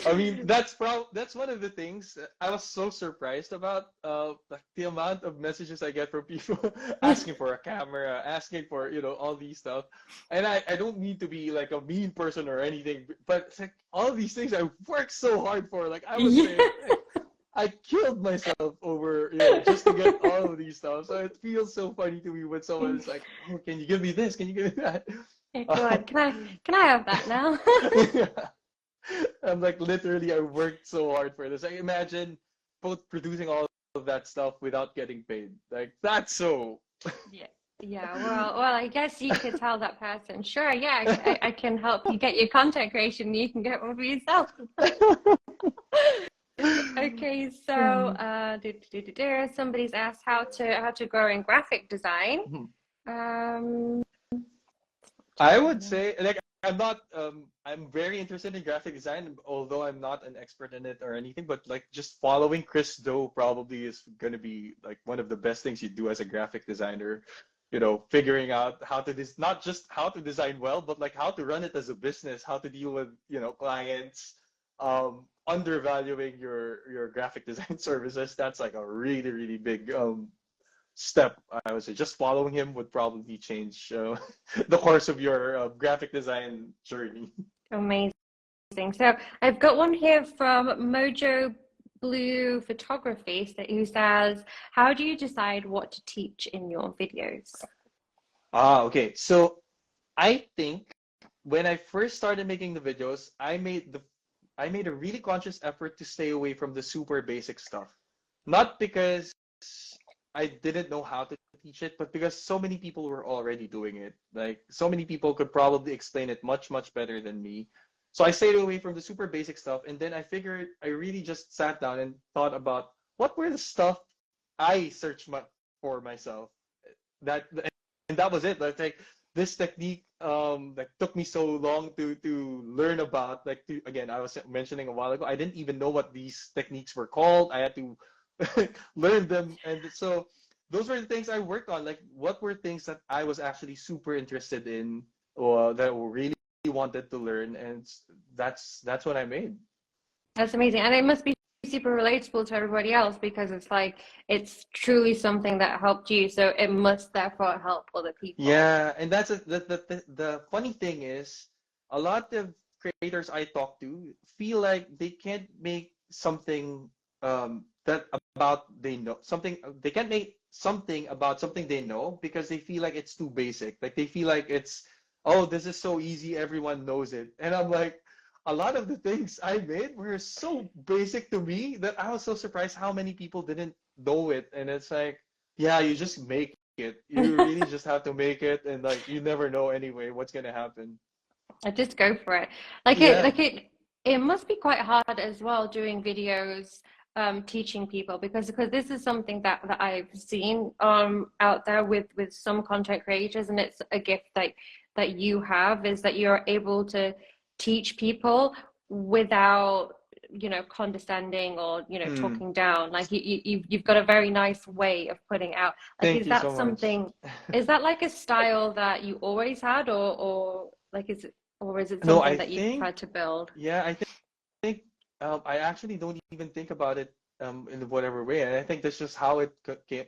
I mean, that's one of the things I was so surprised about, like the amount of messages I get from people asking for a camera, asking for, all these stuff. And I don't mean to be like a mean person or anything, but it's like all these things I worked so hard for. Like I would say, I killed myself over, just to get all of these stuff. So it feels so funny to me when someone is like, "Oh, can you give me this? Can you give me that?" Hey, God, can I have that now? Yeah. I'm like, literally, I worked so hard for this. I imagine both producing all of that stuff without getting paid. Like that's so. Yeah. Yeah, well, I guess you could tell that person, sure, yeah, I can help you get your content creation. You can get one for yourself. Okay, so somebody's asked how to grow in graphic design. Um, I would say, like, I'm not, I'm very interested in graphic design, although I'm not an expert in it or anything, but like just following Chris Do probably is going to be like one of the best things you do as a graphic designer. Figuring out how to not just how to design well, but like how to run it as a business, how to deal with, clients, undervaluing your graphic design services. That's like a really, really big step, I would say. Just following him would probably change the course of your graphic design journey. Amazing. So I've got one here from Mojo Blue Photography who says, how do you decide what to teach in your videos? Okay. So I think when I first started making the videos, I made a really conscious effort to stay away from the super basic stuff. Not because I didn't know how to teach it, but because so many people were already doing it. Like so many people could probably explain it much, much better than me. So I stayed away from the super basic stuff, and then I figured I really just sat down and thought about what were the stuff I searched for myself. That and that was it. Like this technique that took me so long to learn about. Again, I was mentioning a while ago, I didn't even know what these techniques were called. I had to learn them, and so those were the things I worked on. Like, what were things that I was actually super interested in, or that I really wanted to learn, and that's what I made. That's amazing. And it must be super relatable to everybody else because it's like it's truly something that helped you, so it must therefore help other people. Yeah, and that's the funny thing is, a lot of creators I talk to feel like they can't make something that about they know something they can't make something about something they know because they feel like it's too basic. Like they feel like it's, oh, this is so easy, everyone knows it. And I'm like, a lot of the things I made were so basic to me that I was so surprised how many people didn't know it. And it's like, yeah, you just make it. You really just have to make it, and like you never know anyway what's gonna happen. I just go for it. Like it, Yeah. like it, it must be quite hard as well doing videos, teaching people because this is something that I've seen out there with some content creators, and it's a gift that you have is that you're able to teach people without condescending or Mm, talking down. Like you've got a very nice way of putting out. Like, thank is you that so much. something? Is that like a style that you always had, or like is it No, something I that you've think, tried to build? yeah, I think I actually don't even think about it in whatever way, and I think that's just how it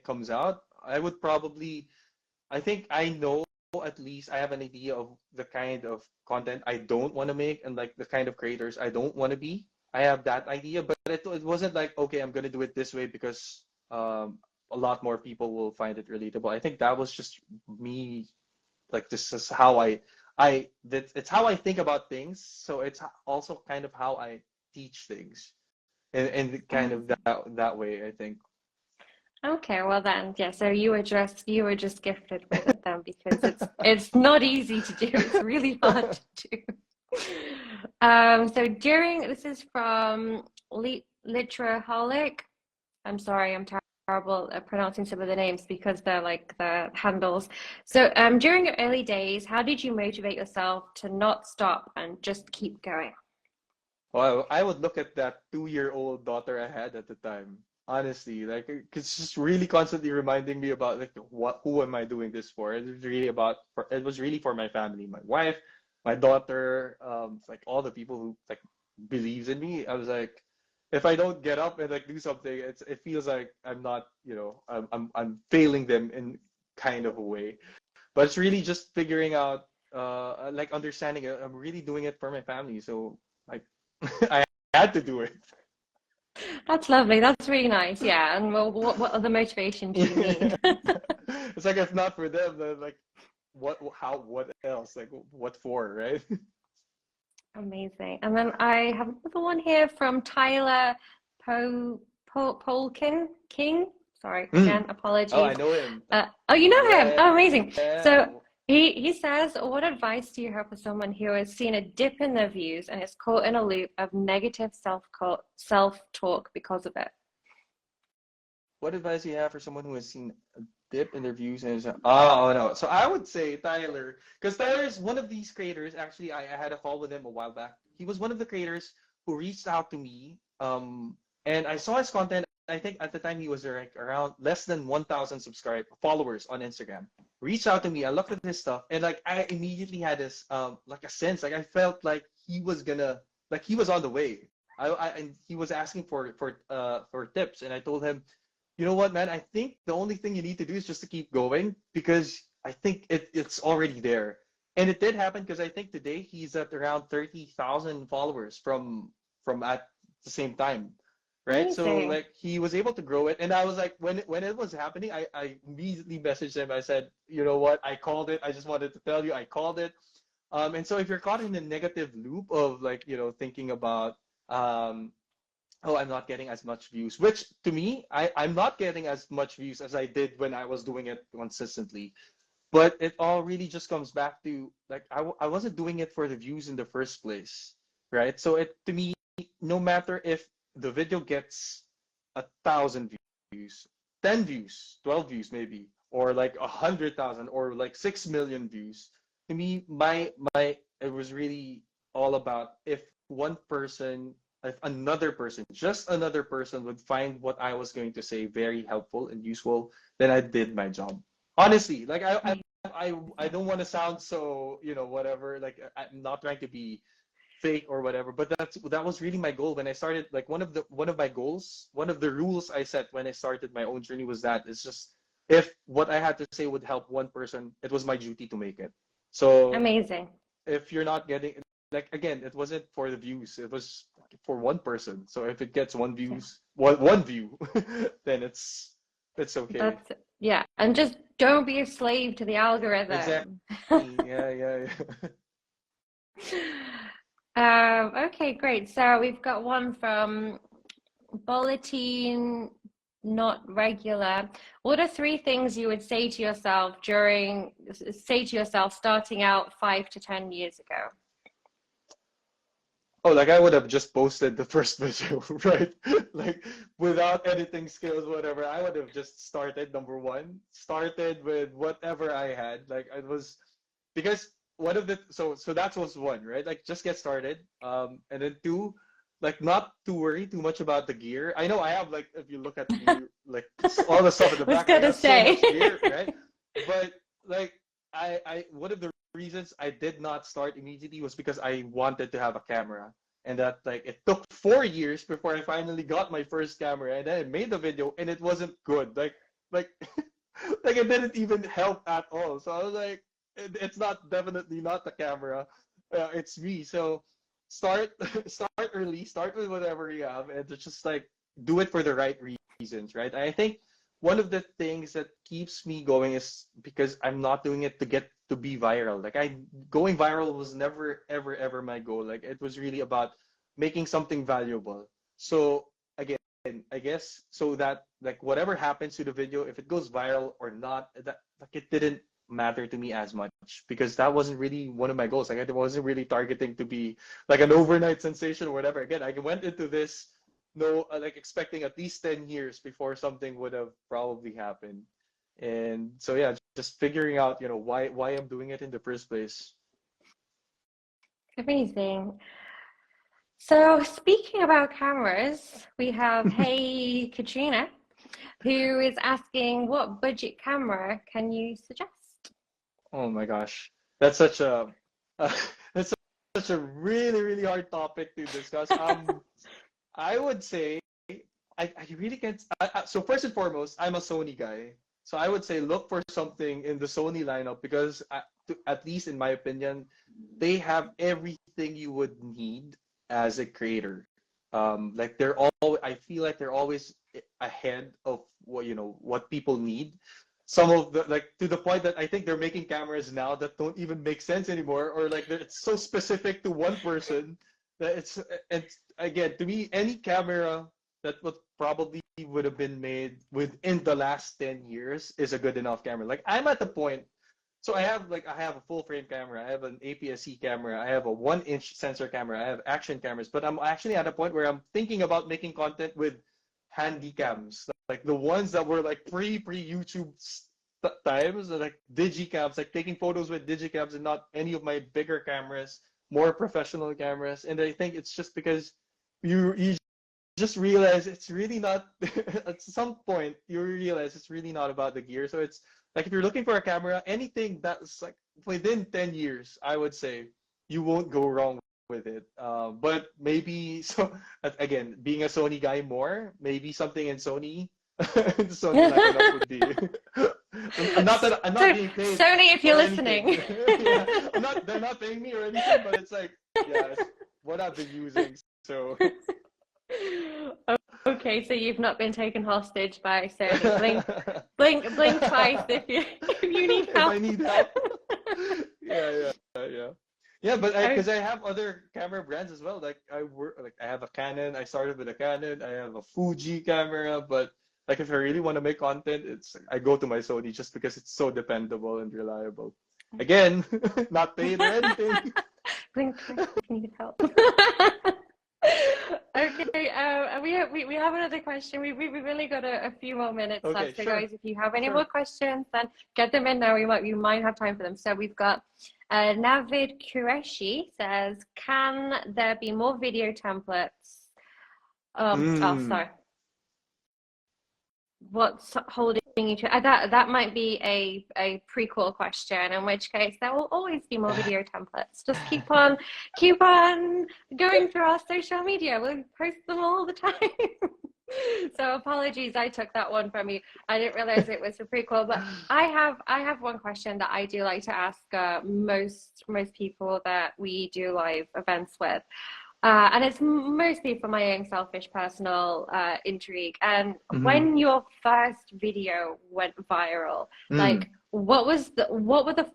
comes out. I would probably, I think I know, at least I have an idea of the kind of content I don't want to make and like the kind of creators I don't want to be. I have that idea, but it wasn't like, okay, I'm gonna do it this way because a lot more people will find it relatable. I think that was just me. Like, this is how it's how I think about things. So it's also kind of how I teach things, and kind of that way, I think. Okay, well then, yeah. So you were just gifted with it then because it's not easy to do. It's really hard to do. So this is from Literaholic. I'm sorry, I'm terrible at pronouncing some of the names because they're like the handles. So, during your early days, how did you motivate yourself to not stop and just keep going? Well, I would look at that 2-year-old daughter I had at the time. Honestly, like it's just really constantly reminding me about like who am I doing this for? It was really for my family, my wife, my daughter, like all the people who like believes in me. I was like, if I don't get up and like do something, it feels like I'm not, I'm failing them in kind of a way. But it's really just figuring out, like understanding it. I'm really doing it for my family, so like I had to do it. That's lovely. That's really nice. Yeah. And well, what other motivation do you need? It's like if not for them, then like what else? Like what for, right? Amazing. And then I have another one here from Tyler Polkin King. Sorry, Mm. again, Oh, apologies. I know him. Oh, you know him. Yeah. Oh, amazing. So he says, what advice do you have for someone who has seen a dip in their views and is caught in a loop of negative self-talk because of it? What advice do you have for someone who has seen a dip in their views and is oh no? So I would say Tyler, because Tyler is one of these creators. Actually, I had a call with him a while back. He was one of the creators who reached out to me. And I saw his content. I think at the time he was like around less than 1,000 subscribe followers on Instagram. Reached out to me. I looked at his stuff, and like I immediately had this like a sense. Like I felt like he was gonna like he was on the way. And he was asking for tips, and I told him, you know what, man? I think the only thing you need to do is just to keep going because I think it's already there. And it did happen because I think today he's at around 30,000 followers from at the same time, right? So Amazing. like he was able to grow it, and I was like, when it was happening, I immediately messaged him. I said, you know what? I called it. I just wanted to tell you I called it. And so if you're caught in a negative loop of like thinking about um oh, I'm not getting as much views, which to me, I'm not getting as much views as I did when I was doing it consistently. But it all really just comes back to like I wasn't doing it for the views in the first place, right? So it to me, no matter if the video gets 1,000 views, 10 views, 12 views maybe, or like 100,000 or like 6 million views, to me, my it was really all about if one person, if another person, just another person would find what I was going to say very helpful and useful, then I did my job. Honestly, like I don't want to sound so, whatever, like I'm not trying to be fake or whatever, but that was really my goal when I started. Like one of my goals, one of the rules I set when I started my own journey was that it's just if what I had to say would help one person, it was my duty to make it. So Amazing. if you're not getting, like, again, it wasn't for the views, it was for one person. So if it gets one view, then it's okay. That's yeah, and just don't be a slave to the Exactly. algorithm. Yeah. Okay, great. So we've got one from Bulletin Not Regular. What are three things you would say to yourself starting out 5 to 10 years ago? Oh, like I would have just posted the first video, right? Like without editing skills, whatever. I would have just started, number one, started with whatever I had. Like it was because one of the so that was one, right? Like just get started. And then two, like not to worry too much about the gear. I know I have, like, if you look at me, like all the stuff in the Was back, I gonna have so say. much gear, right? But like I one of the reasons I did not start immediately was because I wanted to have a camera. And that, like, it took 4 years before I finally got my first camera, and then I made the video and it wasn't good. Like like it didn't even help at all. So I was like, it's not, definitely not the camera. It's me. So start start early, start with whatever you have, and just like do it for the right reasons, right? I think one of the things that keeps me going is because I'm not doing it to get to be viral. Like I going viral was never ever my goal. Like it was really about making something valuable. So again, I guess so that like whatever happens to the video, if it goes viral or not, that like it didn't matter to me as much because that wasn't really one of my goals. Like I wasn't really targeting to be like an overnight sensation or whatever. Again, I went into this no like expecting at least 10 years before something would have probably happened. And so yeah, just figuring out, why I'm doing it in the first place. Amazing. So speaking about cameras, we have Hey Katrina, who is asking what budget camera can you suggest? Oh my gosh. That's such a uh, that's such a really hard topic to discuss. I would say I really can't. So first and foremost, I'm a Sony guy. So I would say look for something in the Sony lineup because at least in my opinion, they have everything you would need as a creator. Like they're all. I feel like they're always ahead of what people need. Some of the, like, to the point that I think they're making cameras now that don't even make sense anymore, or like it's so specific to one person that it's again, to me, any camera that would probably would have been made within the last 10 years is a good enough camera. Like I'm at the point, so I have a full frame camera, I have an APS-C camera, I have a 1-inch sensor camera, I have action cameras, but I'm actually at a point where I'm thinking about making content with handy cams, like the ones that were like pre YouTube times, like digicams, like taking photos with digicams and not any of my bigger cameras, more professional cameras. And I think it's just because you just realize it's really not at some point you realize it's really not about the gear. So it's like if you're looking for a camera, anything that's like within 10 years, I would say you won't go wrong with it. But maybe so again, being a Sony guy more, maybe something in Sony. Sony lineup would be. I'm not being paid. Sony, if you're listening. listening. Yeah, they're not paying me or anything, but it's like, yeah, it's what I've been using. So Okay, so you've not been taken hostage by Sony. Blink twice if you need help. If I need help. Yeah. Yeah, but because I have other camera brands as well. Like I have a Canon. I started with a Canon. I have a Fuji camera, but like if I really want to make content, I go to my Sony just because it's so dependable and reliable. Again, not paid or anything. Blink twice if you need help. Okay, we have another question. We've really got a few more minutes left. So guys, if you have any more questions, then get them in now. You might have time for them. So we've got Navid Qureshi says, can there be more video templates? Oh, sorry. What's holding you to that might be a prequel question, in which case there will always be more video templates. Just keep on going through our social media. We'll post them all the time. So apologies, I took that one from you. I didn't realize it was a prequel, but I have one question that I do like to ask most people that we do live events with. And it's mostly for my own selfish personal intrigue. And when your first video went viral, like what were the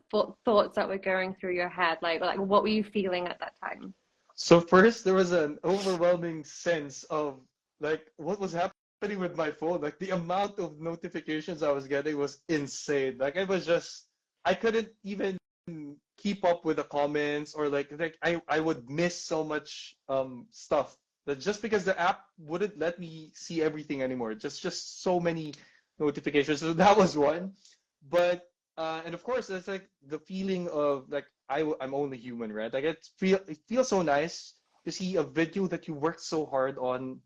thoughts that were going through your head? Like what were you feeling at that time? So first there was an overwhelming sense of like what was happening with my phone. Like the amount of notifications I was getting was insane. Like it was just I couldn't even keep up with the comments, or like I would miss so much stuff that just because the app wouldn't let me see everything anymore. Just so many notifications. So that was one. But and of course there's like the feeling of like I'm only human, right? Like it feels so nice to see a video that you worked so hard on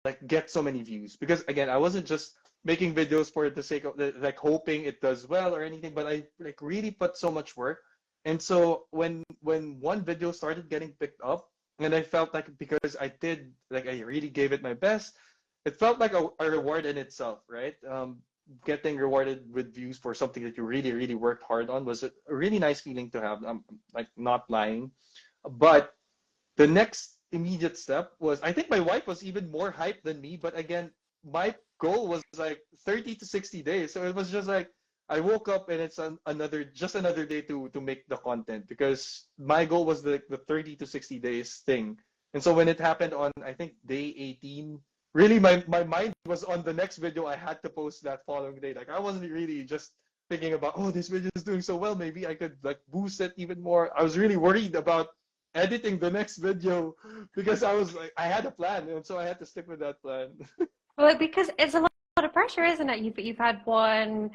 like get so many views, because again I wasn't just making videos for the sake of like hoping it does well or anything, but I like really put so much work. And so when one video started getting picked up, and I felt like because I really gave it my best, it felt like a reward in itself, right? Getting rewarded with views for something that you really worked hard on was a really nice feeling to have. I'm like not lying. But the next immediate step was, I think my wife was even more hyped than me, but again, my goal was like 30 to 60 days. So it was just like I woke up and it's another day to make the content, because my goal was the 30 to 60 days thing. And so when it happened on, I think, day 18, really my mind was on the next video I had to post that following day. Like I wasn't really just thinking about, oh, this video is doing so well, maybe I could like boost it even more. I was really worried about editing the next video, because I was like, I had a plan, and so I had to stick with that plan. Well, because it's a lot of pressure, isn't it? You've had one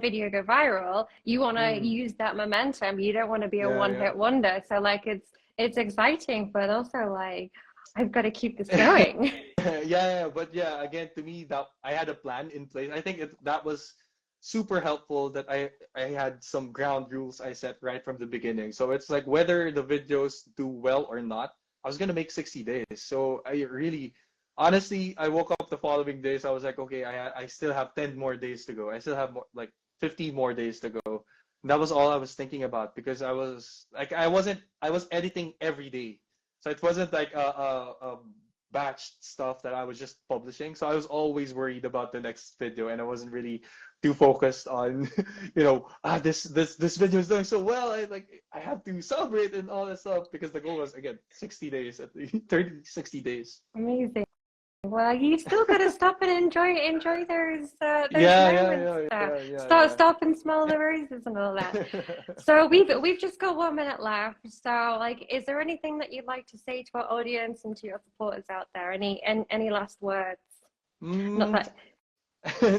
video go viral. You want to use that momentum. You don't want to be a one-hit wonder. So like it's exciting, but also like I've got to keep this going. But yeah, again, to me, that I had a plan in place. I think that was super helpful, that I had some ground rules I set right from the beginning. So it's like whether the videos do well or not, I was gonna make 60 days. So I really, honestly, I woke up the following days. I was like, okay, I still have 10 more days to go. I still have like 50 more days to go. And that was all I was thinking about, because I was editing every day. So it wasn't like a batch stuff that I was just publishing. So I was always worried about the next video, and I wasn't really too focused on, this video is doing so well. I have to celebrate and all that stuff, because the goal was again 60 days, at the 30, 60 days. Amazing. Well, you still got to stop and enjoy those Yeah, yeah, moments. yeah, So yeah, yeah, stop and smell the roses and all that. yeah. So we've just got 1 minute left. So like, is there anything that you'd like to say to our audience and to your supporters out there? Any last words? Not Mm, that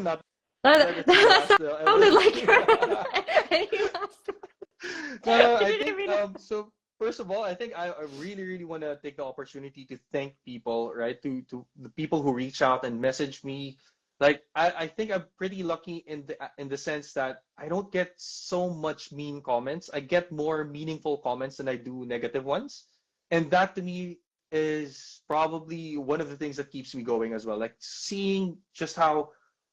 not that that, it's the last ever. sounded like any last No, no, you I didn't think even so first of all, I think I really, really want to take the opportunity to thank people, right? To the people who reach out and message me. Like I think I'm pretty lucky in the sense that I don't get so much mean comments. I get more meaningful comments than I do negative ones. And that to me is probably one of the things that keeps me going as well. Like seeing just how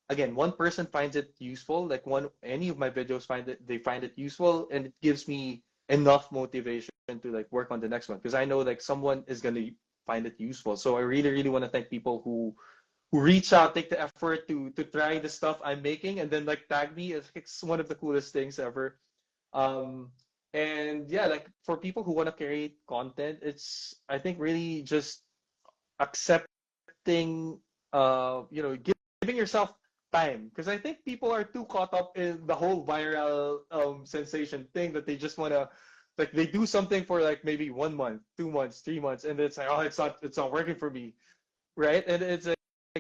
again one person finds it useful, like one any of my videos find it useful, and it gives me enough motivation to like work on the next one because I know like someone is going to find it useful. So I really, really want to thank people who reach out, take the effort to try the stuff I'm making, and then like tag me. It's one of the coolest things ever. um and yeah, like for people who want to create content, it's I think really just accepting, giving yourself time, because I think people are too caught up in the whole viral sensation thing that they just want to, like, they do something for like maybe 1 month, 2 months, 3 months, and it's like, oh, it's not working for me, right? And it's like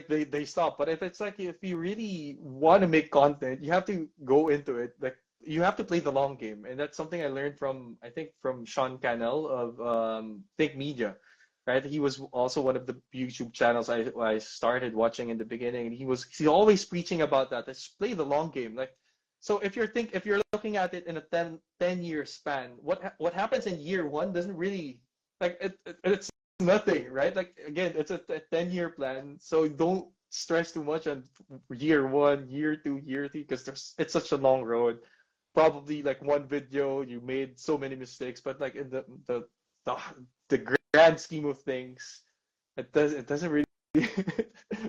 they stop. But if it's like, if you really want to make content, you have to go into it. Like you have to play the long game, and that's something I learned from, I think, from Sean Cannell of Think Media, right? He was also one of the YouTube channels I started watching in the beginning, and he's always preaching about that. Let's play the long game. Like, so if you're looking at it in a 10 year span, what happens in year one doesn't really, like, it's nothing, right? Like again, it's a 10 year plan, so don't stress too much on year one, year two, year three, because it's such a long road. Probably like one video you made so many mistakes, but like in the, the grand scheme of things, it doesn't really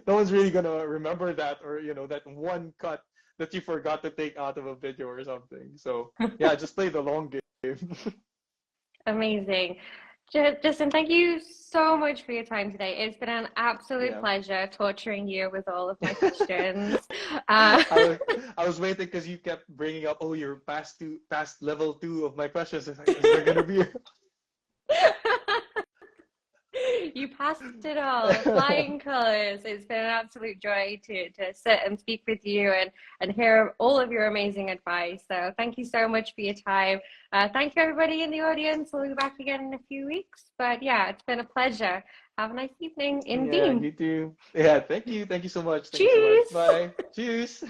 no one's really gonna remember that, or that one cut that you forgot to take out of a video or something. So yeah, just play the long game. amazing. Justin, thank you so much for your time today. It's been an absolute Yeah. pleasure torturing you with all of my questions. I Uh, was I was waiting because you kept bringing up, oh, you're past level 2 of my questions. It's like, is there gonna be you passed it all, flying colors. It's been an absolute joy to sit and speak with you and hear all of your amazing advice. So thank you so much for your time. Thank you, everybody in the audience. We'll be back again in a few weeks. But yeah, it's been a pleasure. Have a nice evening in Yeah, Wien. you too. Yeah, thank you so much. Thank you so much. Cheers. Bye. Cheers.